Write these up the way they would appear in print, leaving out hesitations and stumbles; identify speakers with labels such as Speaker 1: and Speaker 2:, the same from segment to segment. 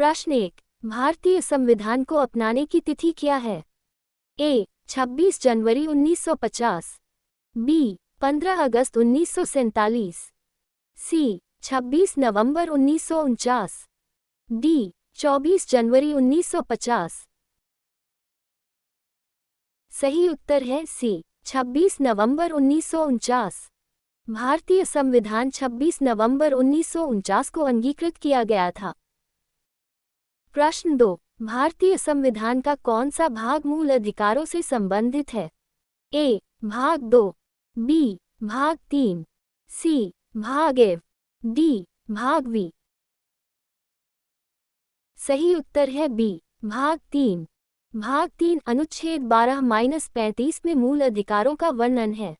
Speaker 1: प्रश्न 1। भारतीय संविधान को अपनाने की तिथि क्या है? ए. 26 जनवरी 1950, बी. 15 अगस्त 1947, सी. 26 नवंबर 1949, डी. 24 जनवरी 1950। सही उत्तर है सी. 26 नवंबर 1949। भारतीय संविधान 26 नवंबर 1949 को अंगीकृत किया गया था। प्रश्न 2। भारतीय संविधान का कौन सा भाग मूल अधिकारों से संबंधित है? ए. भाग 2, बी. भाग 3, सी. भाग ए, डी. भाग वी। सही उत्तर है बी. भाग 3। भाग 3 अनुच्छेद 12-35 में मूल अधिकारों का वर्णन है।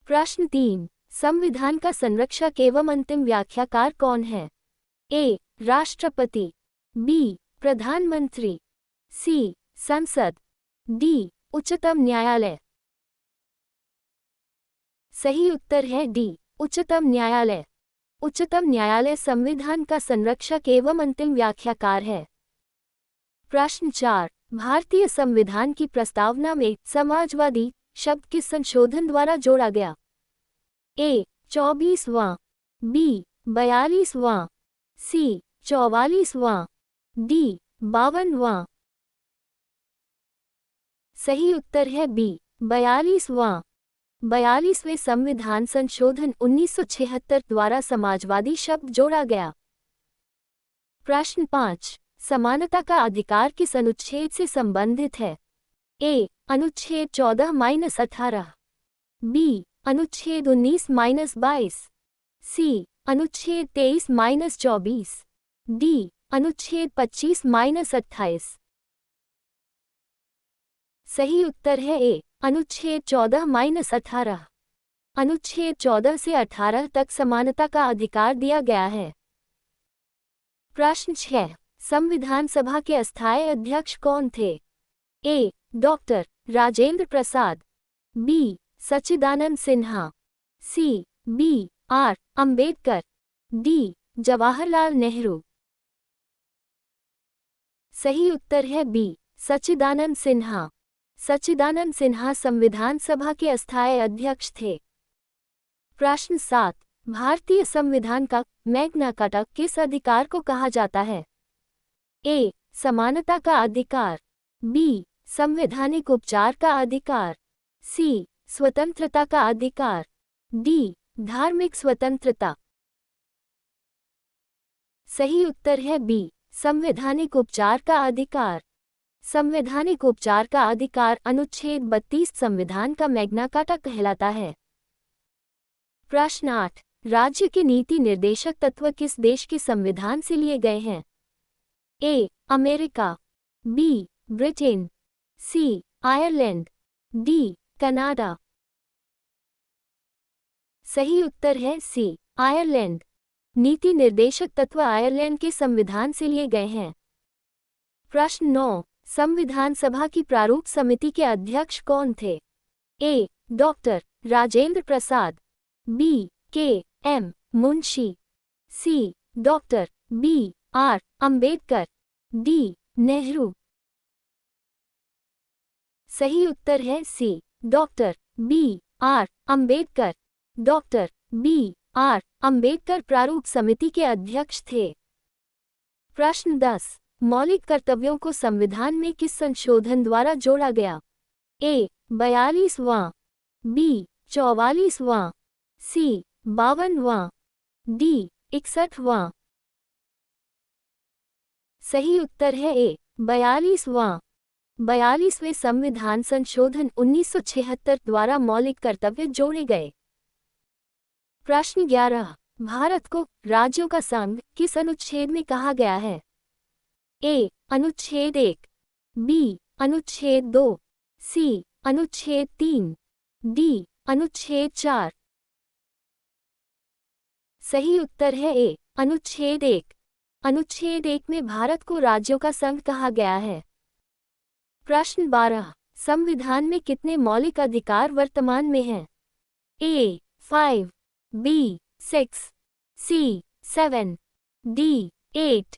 Speaker 1: प्रश्न 3। संविधान का संरक्षक एवं अंतिम व्याख्याकार कौन है? ए. राष्ट्रपति, बी. प्रधानमंत्री, सी. संसद, डी. उच्चतम न्यायालय। सही उत्तर है डी. उच्चतम न्यायालय। उच्चतम न्यायालय संविधान का संरक्षक एवं अंतिम व्याख्याकार है। प्रश्न 4। भारतीय संविधान की प्रस्तावना में समाजवादी शब्द किस संशोधन द्वारा जोड़ा गया? ए. 24वां, बी. 42वां, सी. 44वां, डी. 52वां। सही उत्तर है बी. 42वां। 42वें संविधान संशोधन 1976 द्वारा समाजवादी शब्द जोड़ा गया। प्रश्न 5। समानता का अधिकार किस अनुच्छेद से संबंधित है? ए. अनुच्छेद 14-18, बी. अनुच्छेद 19-22, सी. अनुच्छेद 23-24, डी. अनुच्छेद 25-28। सही उत्तर है ए. अनुच्छेद 14-18। अनुच्छेद 14 से 18 तक समानता का अधिकार दिया गया है। प्रश्न 6। संविधान सभा के अस्थायी अध्यक्ष कौन थे? A. Doctor Rajendra Prasad, B. Sachchidanand Sinha, C. B. R. Ambedkar, D. Jawaharlal Nehru. सही उत्तर है बी. सच्चिदानंद सिन्हा। सच्चिदानंद सिन्हा संविधान सभा के अस्थायी अध्यक्ष थे। प्रश्न 7। भारतीय संविधान का मैग्ना कार्टा किस अधिकार को कहा जाता है? ए. समानता का अधिकार, बी. संवैधानिक उपचार का अधिकार, सी. स्वतंत्रता का अधिकार, डी. धार्मिक स्वतंत्रता। सही उत्तर है बी. संवैधानिक उपचार का अधिकार। संवैधानिक उपचार का अधिकार अनुच्छेद 32 संविधान का मैग्ना कार्टा कहलाता है। प्रश्न 8। राज्य के नीति निर्देशक तत्व किस देश के संविधान से लिए गए हैं? A. America, B. Britain, C. Ireland, D. Canada. सही उत्तर है सी. आयरलैंड। नीति निर्देशक तत्व आयरलैंड के संविधान से लिए गए हैं। प्रश्न 9। संविधान सभा की प्रारूप समिति के अध्यक्ष कौन थे? A. Doctor Rajendra Prasad, B. K. M. Munshi, C. Doctor B. R. Ambedkar, D. Nehru. सही उत्तर है C. Doctor B. R. Ambedkar. Doctor B. R. Ambedkar प्रारूप समिति के अध्यक्ष थे। प्रश्न 10। मौलिक कर्तव्यों को संविधान में किस संशोधन द्वारा जोड़ा गया? ए. 42वां, बी. 44वां, सी. 52वां, डी. 61वां। सही उत्तर है ए. 42वां। 42वें संविधान संशोधन 1976 द्वारा मौलिक कर्तव्य जोड़े गए। प्रश्न 11। भारत को राज्यों का संघ किस अनुच्छेद में कहा गया है? ए. अनुच्छेद 1, बी. अनुच्छेद 2, सी. अनुच्छेद 3, डी. अनुच्छेद 4। सही उत्तर है ए. अनुच्छेद 1। अनुच्छेद 1 में भारत को राज्यों का संघ कहा गया है। प्रश्न 12। संविधान में कितने मौलिक अधिकार वर्तमान में हैं? ए. 5, बी. 6, सी. 7, डी. 8,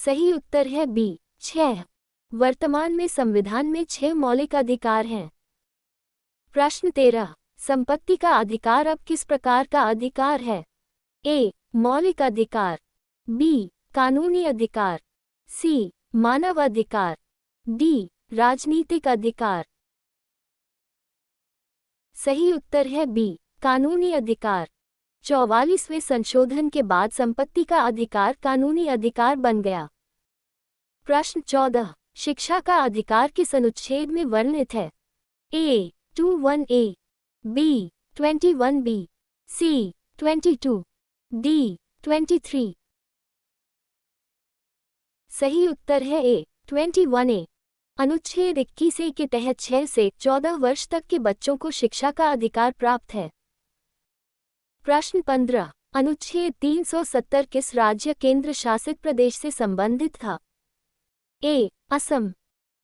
Speaker 1: सही उत्तर है बी 6। वर्तमान में संविधान में 6 मौलिक अधिकार हैं। प्रश्न 13। संपत्ति का अधिकार अब किस प्रकार का अधिकार है? ए. मौलिक अधिकार, बी. कानूनी अधिकार, सी. मानव अधिकार, डी. राजनीतिक अधिकार। सही उत्तर है बी. कानूनी अधिकार। 44वें संशोधन के बाद संपत्ति का अधिकार कानूनी अधिकार बन गया। प्रश्न 14। शिक्षा का अधिकार किस अनुच्छेद में वर्णित है? A. 21A, B. 21B, C. 22, D. 23। सही उत्तर है ए. 21A। अनुच्छेद 21A के तहत 6 से 14 वर्ष तक के बच्चों को शिक्षा का अधिकार प्राप्त है। प्रश्न 15। अनुच्छेद 370 किस राज्य केंद्र शासित प्रदेश से संबंधित था? ए. असम,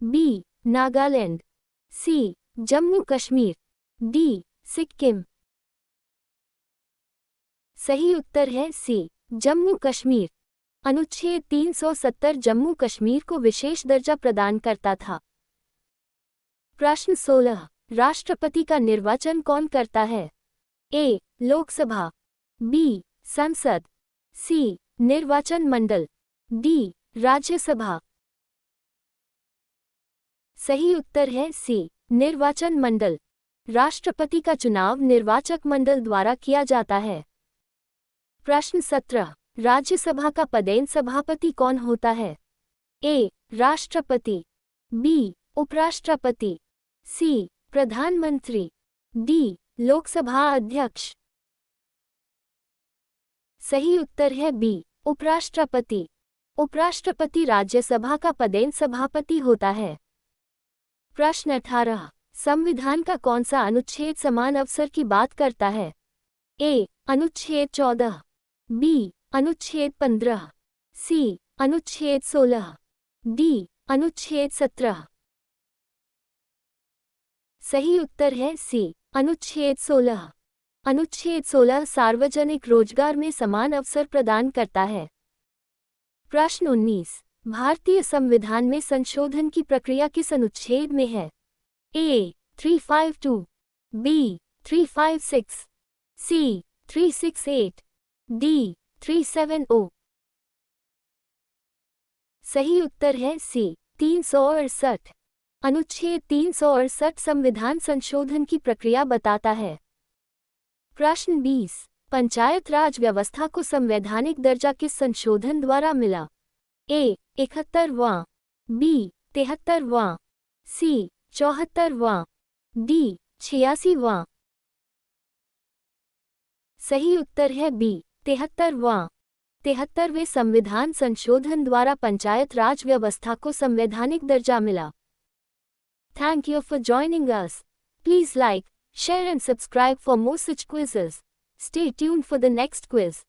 Speaker 1: बी. नागालैंड, सी. जम्मू कश्मीर, डी. सिक्किम। सही उत्तर है सी. जम्मू कश्मीर। अनुच्छेद 370 जम्मू कश्मीर को विशेष दर्जा प्रदान करता था। प्रश्न 16। राष्ट्रपति का निर्वाचन कौन करता है? ए. लोकसभा, बी. संसद, सी. निर्वाचन मंडल, डी. राज्यसभा। सही उत्तर है सी. निर्वाचन मंडल। राष्ट्रपति का चुनाव निर्वाचक मंडल द्वारा किया जाता है। प्रश्न 17। राज्यसभा का पदेन सभापति कौन होता है? ए. राष्ट्रपति, बी. उपराष्ट्रपति, सी. प्रधानमंत्री, डी. लोकसभा अध्यक्ष। सही उत्तर है बी. उपराष्ट्रपति। उपराष्ट्रपति राज्यसभा का पदेन सभापति होता है। प्रश्न 18। संविधान का कौन सा अनुच्छेद समान अवसर की बात करता है? ए. अनुच्छेद 14, बी. अनुच्छेद 15, सी. अनुच्छेद 16, डी. अनुच्छेद 17। सही उत्तर है सी. अनुच्छेद 16। अनुच्छेद 16 सार्वजनिक रोजगार में समान अवसर प्रदान करता है। प्रश्न 19। भारतीय संविधान में संशोधन की प्रक्रिया किस अनुच्छेद में है? ए. 352, बी. 356, सी. 368, डी. 370। सही उत्तर है सी. 368। अनुच्छेद 368 संविधान संशोधन की प्रक्रिया बताता है। प्रश्न 20। पंचायत राज व्यवस्था को संवैधानिक दर्जा किस संशोधन द्वारा मिला? ए. 71वां, बी. 73वां, सी. 74वां, डी. 86वां। सही उत्तर है बी. 73वां। 73वें संविधान संशोधन द्वारा पंचायत राज व्यवस्था को संवैधानिक दर्जा मिला। Thank you for joining us. Please like, share and subscribe for more such quizzes. Stay tuned for the next quiz.